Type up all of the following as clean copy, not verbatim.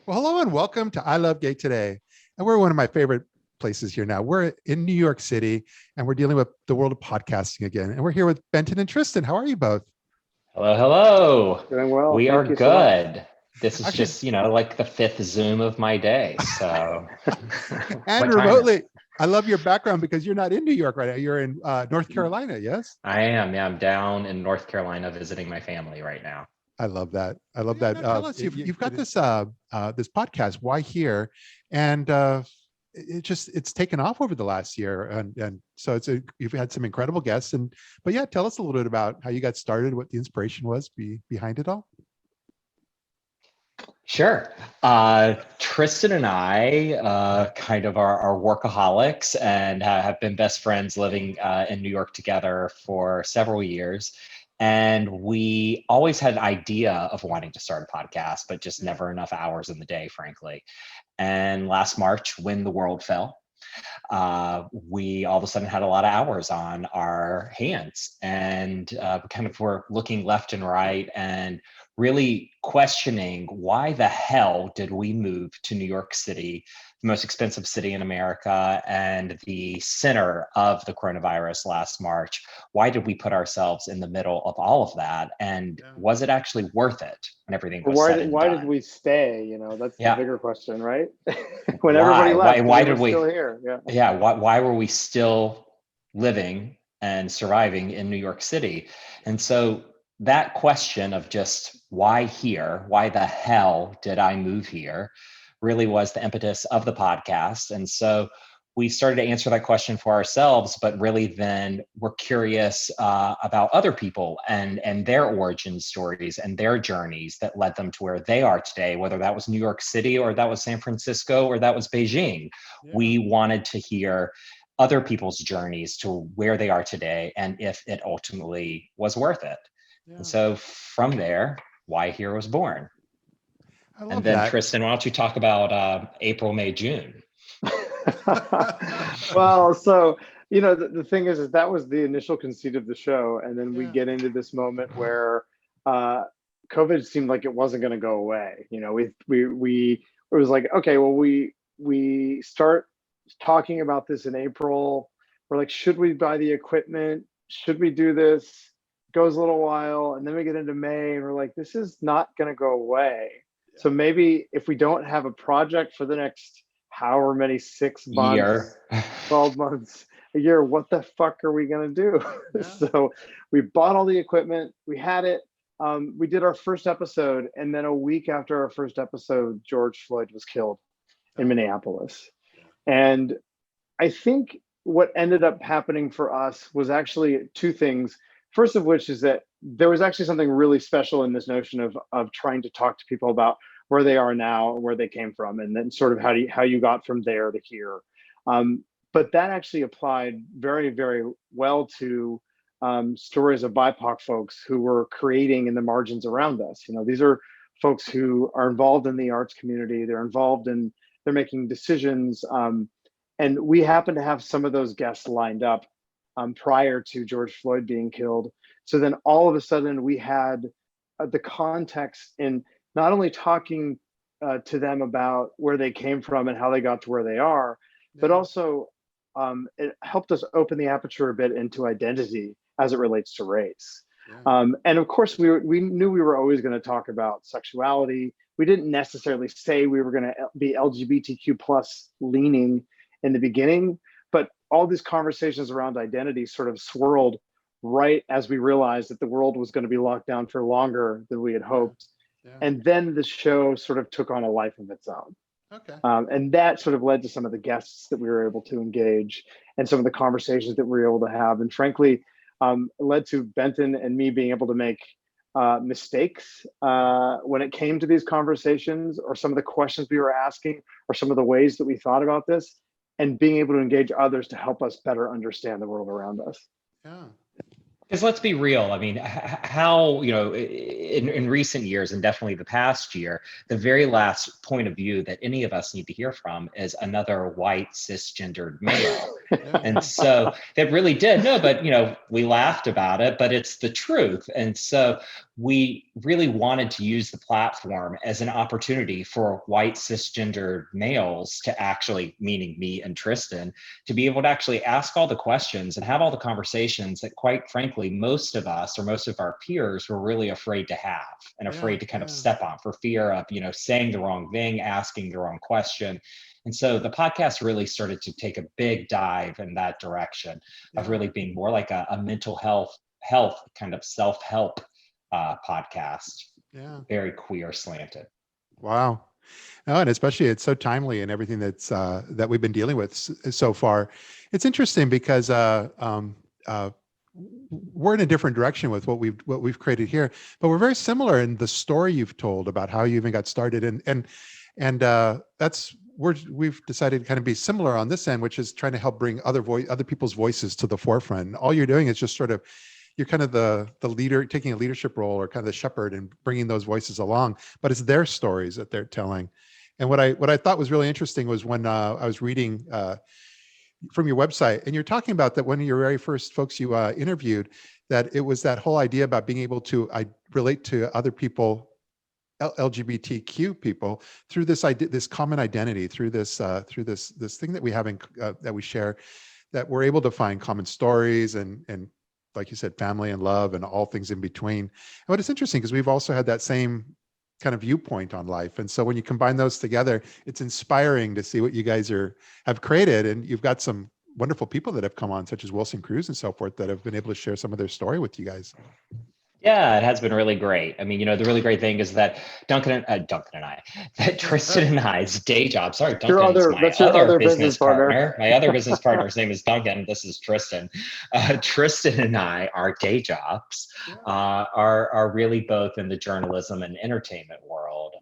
Well, hello and welcome to I Love Gay Today. And we're one of my favorite places here now. We're in New York City and we're dealing with the world of podcasting again. And we're here with Benton and Tristan. How are you both? Hello, hello. Doing well. We are Thank you so much. good. This is Actually, just, like the fifth Zoom of my day. So, and what time is it? remotely. I love your background because you're not in New York right now. You're in North Carolina, yes? I am. Yeah, I'm down in North Carolina visiting my family right now. I love that. I love that. now Tell us, you've got this this podcast, Why Here? And it's taken off over the last year. And so you've had some incredible guests. But yeah, tell us a little bit about how you got started, what the inspiration was behind it all. Sure. Tristan and I kind of are workaholics and have been best friends living in New York together for several years. And we always had an idea of wanting to start a podcast, but just never enough hours in the day, frankly. And last March, when the world fell, we all of a sudden had a lot of hours on our hands and kind of were looking left and right and really questioning why the hell did we move to New York City, the most expensive city in America and the center of the coronavirus last March? Why did we put ourselves in the middle of all of that? And was it actually worth it when everything was said and Why done? did we stay? That's the bigger question, right? When Why? everybody left, Why we did were we? still here. Yeah. Yeah. Why were we still living and surviving in New York City? And so that question of just why here, why the hell did I move here, really was the impetus of the podcast. And so we started to answer that question for ourselves, but really then we're curious about other people and their origin stories and their journeys that led them to where they are today, whether that was New York City or that was San Francisco or that was Beijing. Yeah. We wanted to hear other people's journeys to where they are today and if it ultimately was worth it. Yeah. And so from there, Why Here was born. I love and then that. Tristan, why don't you talk about April, May, June? Well, so the thing is that was the initial conceit of the show, and then we get into this moment where COVID seemed like it wasn't going to go away. It was like, okay, well, we start talking about this in April. We're like, should we buy the equipment? Should we do this? Goes a little while, and then we get into May, and we're like, this is not going to go away. Yeah. So maybe if we don't have a project for the next however many 6 months, 12 months, a year, what the fuck are we going to do? Yeah. So we bought all the equipment, we had it. We did our first episode, and then a week after our first episode, George Floyd was killed in Minneapolis. And I think what ended up happening for us was actually two things. First of which is that there was actually something really special in this notion of trying to talk to people about where they are now, where they came from, and then sort of how you got from there to here. But that actually applied very, very well to stories of BIPOC folks who were creating in the margins around us. These are folks who are involved in the arts community. They're making decisions. And we happen to have some of those guests lined up prior to George Floyd being killed. So then all of a sudden we had the context in not only talking to them about where they came from and how they got to where they are, but also it helped us open the aperture a bit into identity as it relates to race. Yeah. And of course, we knew we were always going to talk about sexuality. We didn't necessarily say we were going to be LGBTQ plus leaning in the beginning, but all these conversations around identity sort of swirled right as we realized that the world was going to be locked down for longer than we had hoped. Yeah. And then the show sort of took on a life of its own. Okay. And that sort of led to some of the guests that we were able to engage and some of the conversations that we were able to have. And frankly, led to Benton and me being able to make mistakes when it came to these conversations, or some of the questions we were asking, or some of the ways that we thought about this, and being able to engage others to help us better understand the world around us. Yeah. Because let's be real. I mean, how, in recent years, and definitely the past year, the very last point of view that any of us need to hear from is another white cisgendered male. And so that really did. No, but we laughed about it, but it's the truth. And so we really wanted to use the platform as an opportunity for white cisgendered males to actually, meaning me and Tristan, to be able to actually ask all the questions and have all the conversations that, quite frankly, most of us or most of our peers were really afraid to have and afraid to kind of step on for fear of, saying the wrong thing, asking the wrong question. And so the podcast really started to take a big dive in that direction of really being more like a mental health kind of self-help podcast. Yeah. Very queer slanted. Wow. Oh, and especially it's so timely and everything that we've been dealing with so far. It's interesting because we're in a different direction with what we've created here, but we're very similar in the story you've told about how you even got started, and that's we've decided to kind of be similar on this end, which is trying to help bring other people's voices to the forefront. And all you're doing is just sort of, you're kind of the leader, taking a leadership role, or kind of the shepherd, and bringing those voices along. But it's their stories that they're telling. And what I thought was really interesting was when I was reading from your website, and you're talking about that one of your very first folks you interviewed, that it was that whole idea about being able to relate to other people, LGBTQ people, through this common identity, through this thing that we have that we share, that we're able to find common stories and like you said, family and love and all things in between. And what is interesting, because we've also had that same kind of viewpoint on life, and so when you combine those together, it's inspiring to see what you guys have created. And you've got some wonderful people that have come on, such as Wilson Cruz and so forth, that have been able to share some of their story with you guys. Yeah, it has been really great. I mean, the really great thing is that Duncan and I, that Tristan and I's day job. Sorry, Duncan's my other business partner. My other business partner's name is Duncan. This is Tristan. Tristan and I, our day jobs are really both in the journalism and entertainment world.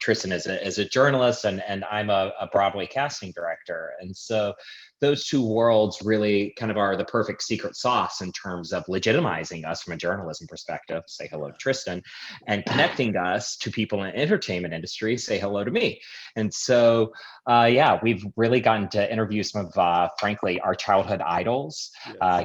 Tristan is a journalist, and I'm a Broadway casting director. And so those two worlds really kind of are the perfect secret sauce in terms of legitimizing us from a journalism perspective. Say hello to Tristan, and connecting us to people in the entertainment industry. Say hello to me. And so, we've really gotten to interview some of, frankly, our childhood idols,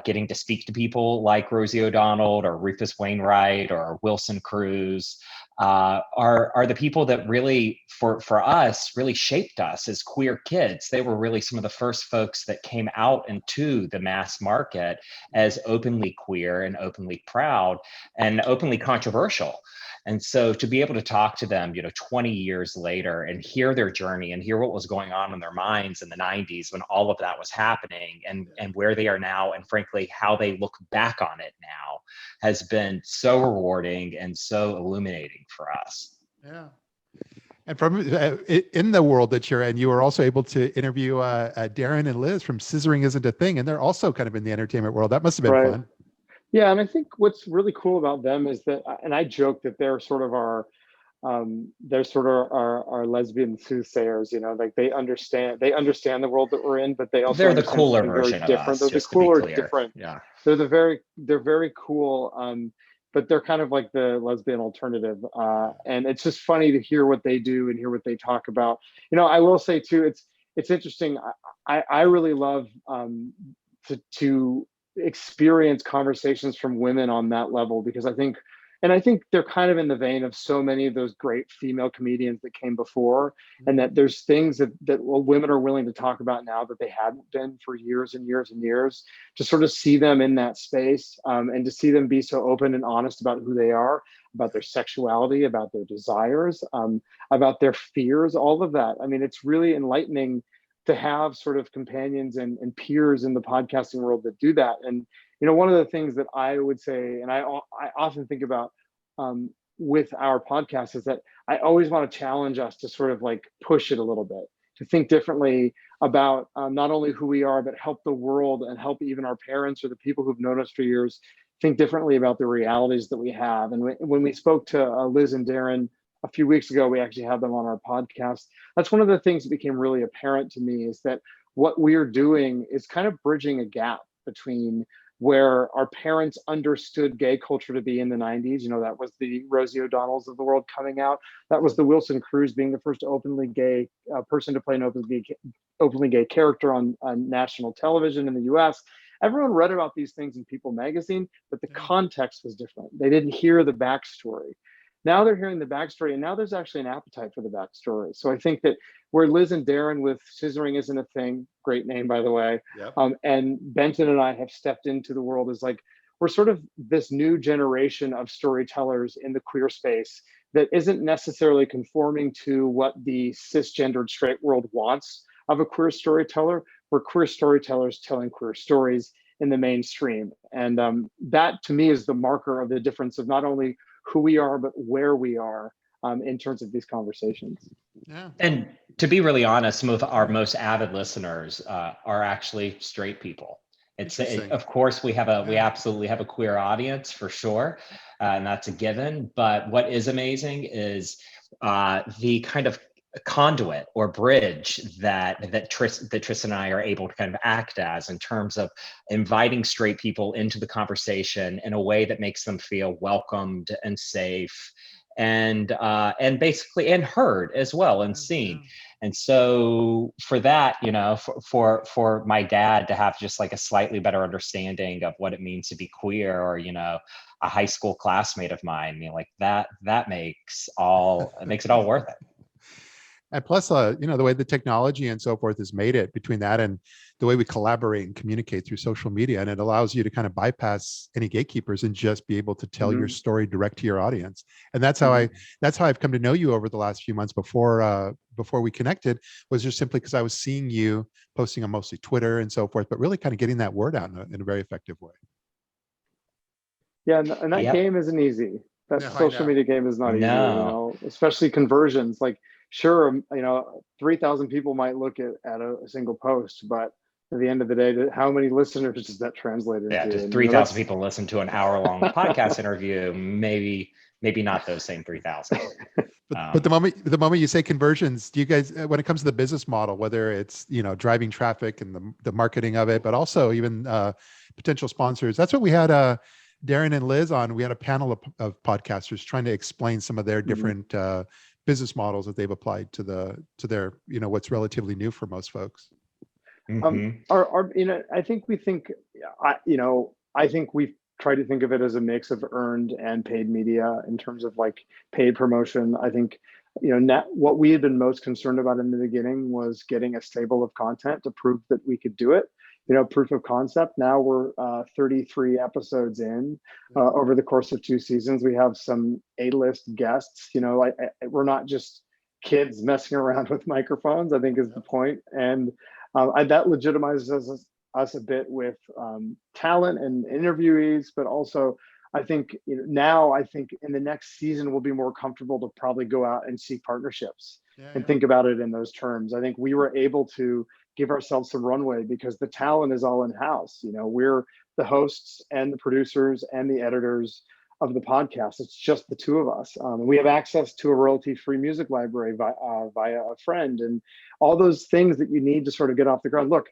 getting to speak to people like Rosie O'Donnell or Rufus Wainwright or Wilson Cruz. Are the people that really, for us, really shaped us as queer kids. They were really some of the first folks that came out into the mass market as openly queer and openly proud and openly controversial. And so to be able to talk to them, 20 years later, and hear their journey and hear what was going on in their minds in the 90s when all of that was happening, and where they are now, and frankly, how they look back on it now, has been so rewarding and so illuminating for us. Yeah. And from in the world that you're in, you were also able to interview Darren and Liz from Scissoring Isn't a Thing, and they're also kind of in the entertainment world. That must have been fun. Yeah, and I think what's really cool about them is that, and I joke that they're sort of our lesbian soothsayers. Like they understand the world that we're in, but they're the cooler version of us. They're the cooler, different. Yeah, they're very cool. But they're kind of like the lesbian alternative, and it's just funny to hear what they do and hear what they talk about. I will say too, it's interesting. I really love to experience conversations from women on that level, because I think they're kind of in the vein of so many of those great female comedians that came before, and that there's things that women are willing to talk about now that they hadn't been for years and years and years. To sort of see them in that space, and to see them be so open and honest about who they are, about their sexuality, about their desires, about their fears, all of that. I mean, it's really enlightening to have sort of companions and peers in the podcasting world that do that. And one of the things that I would say, and I often think about with our podcast, is that I always want to challenge us to sort of like push it a little bit, to think differently about not only who we are, but help the world and help even our parents or the people who've known us for years think differently about the realities that we have. And when we spoke to Liz and Darren a few weeks ago, we actually had them on our podcast. That's one of the things that became really apparent to me, is that what we're doing is kind of bridging a gap between where our parents understood gay culture to be in the 90s. You know, that was the Rosie O'Donnells of the world coming out. That was the Wilson Cruz being the first openly gay person to play an openly gay character on national television in the US. Everyone read about these things in People magazine, but the context was different. They didn't hear the backstory. Now they're hearing the backstory, and now there's actually an appetite for the backstory. So I think that where Liz and Darren with Scissoring Isn't a Thing, great name, by the way, Yep. and Benton and I have stepped into the world as like, we're sort of this new generation of storytellers in the queer space that isn't necessarily conforming to what the cisgendered straight world wants of a queer storyteller. We're queer storytellers telling queer stories in the mainstream. And that to me is the marker of the difference of not only who we are, but where we are in terms of these conversations. Yeah. And to be really honest, some of our most avid listeners are actually straight people. Of course, we absolutely have a queer audience for sure, and that's a given. But what is amazing is the kind of conduit or bridge that Tristan and I are able to kind of act as, in terms of inviting straight people into the conversation in a way that makes them feel welcomed and safe, and basically and heard as well, and seen. And so for that, you know, for my dad to have just like a slightly better understanding of what it means to be queer, or, you know, a high school classmate of mine, I mean, like that makes it all worth it. And plus, you know, the way the technology and so forth has made it, between that and the way we collaborate and communicate through social media, and it allows you to kind of bypass any gatekeepers and just be able to tell your story direct to your audience. And that's how I've come to know you over the last few months. Before we connected, was just simply because I was seeing you posting on mostly Twitter and so forth, but really kind of getting that word out in a very effective way. Yeah, and that game isn't easy. That social media game is not easy, you know, especially conversions. Like, sure, you know, 3,000 people might look at a single post, but at the end of the day, how many listeners does that translate into? Yeah, just 3,000 people listen to an hour-long podcast interview. Maybe not those same 3,000. But the moment you say conversions, do you guys, when it comes to the business model, whether it's, you know, driving traffic and the marketing of it, but also even potential sponsors, that's what we had Darren and Liz on. We had a panel of podcasters trying to explain some of their different business models that they've applied to their, you know, what's relatively new for most folks. Our you know, I think we've tried to think of it as a mix of earned and paid media in terms of like paid promotion. I think, you know, what we had been most concerned about in the beginning was getting a stable of content to prove that we could do it. You know, proof of concept. Now we're 33 episodes in over the course of 2 seasons. We have some A-list guests. You know, we're not just kids messing around with microphones, I think is the point. And that legitimizes us a bit with talent and interviewees, but also I think, you know, now I think in the next season we'll be more comfortable to probably go out and seek partnerships and think about it in those terms. I think we were able to give ourselves some runway because the talent is all in house. You know, we're the hosts and the producers and the editors of the podcast. It's just the two of us. We have access to a royalty-free music library via a friend, and all those things that you need to sort of get off the ground. Look,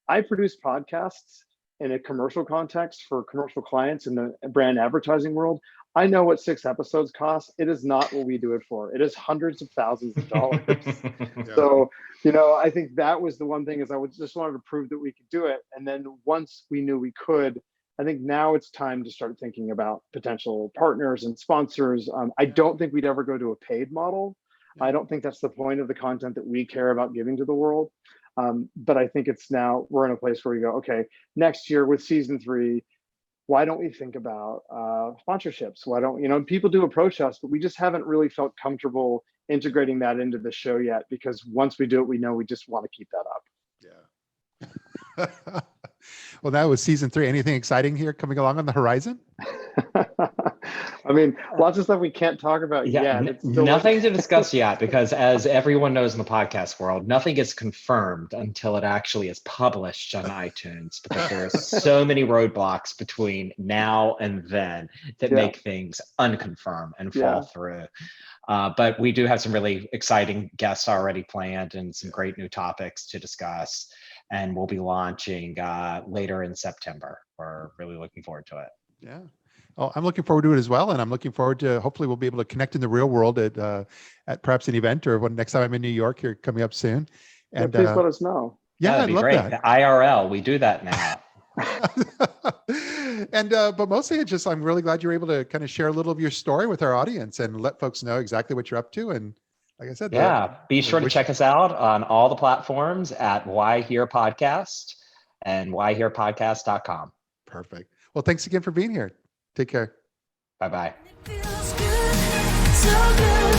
I produce podcasts in a commercial context for commercial clients in the brand advertising world. I know what 6 episodes cost. It is not what we do it for. It is hundreds of thousands of dollars. So, you know, I think that was the one thing, is I just wanted to prove that we could do it. And then once we knew we could, I think now it's time to start thinking about potential partners and sponsors. I don't think we'd ever go to a paid model. I don't think that's the point of the content that we care about giving to the world. But I think it's now we're in a place where we go, okay, next year with season 3, why don't we think about sponsorships? Why don't, you know, people do approach us, but we just haven't really felt comfortable integrating that into the show yet, because once we do it, we know we just want to keep that up. Yeah. Well, that was season 3. Anything exciting here coming along on the horizon? I mean, lots of stuff we can't talk about yet. Nothing to discuss yet, because as everyone knows in the podcast world, nothing is confirmed until it actually is published on iTunes, because there are so many roadblocks between now and then that make things unconfirmed and fall through. But we do have some really exciting guests already planned and some great new topics to discuss. And we'll be launching later in September. we're really looking forward to it. Yeah. Oh, I'm looking forward to it as well, and I'm looking forward to hopefully we'll be able to connect in the real world at perhaps an event or when next time I'm in New York here coming up soon. Yeah, And please let us know. yeah, That'd I'd be love great. that. The IRL, we do that now. And but mostly it's just I'm really glad you're able to kind of share a little of your story with our audience and let folks know exactly what you're up to. And like I said, Yeah, be sure to check us out on all the platforms at Why Here Podcast and whyherepodcast.com. Perfect. Well, thanks again for being here. Take care. Bye-bye. It feels good, so good.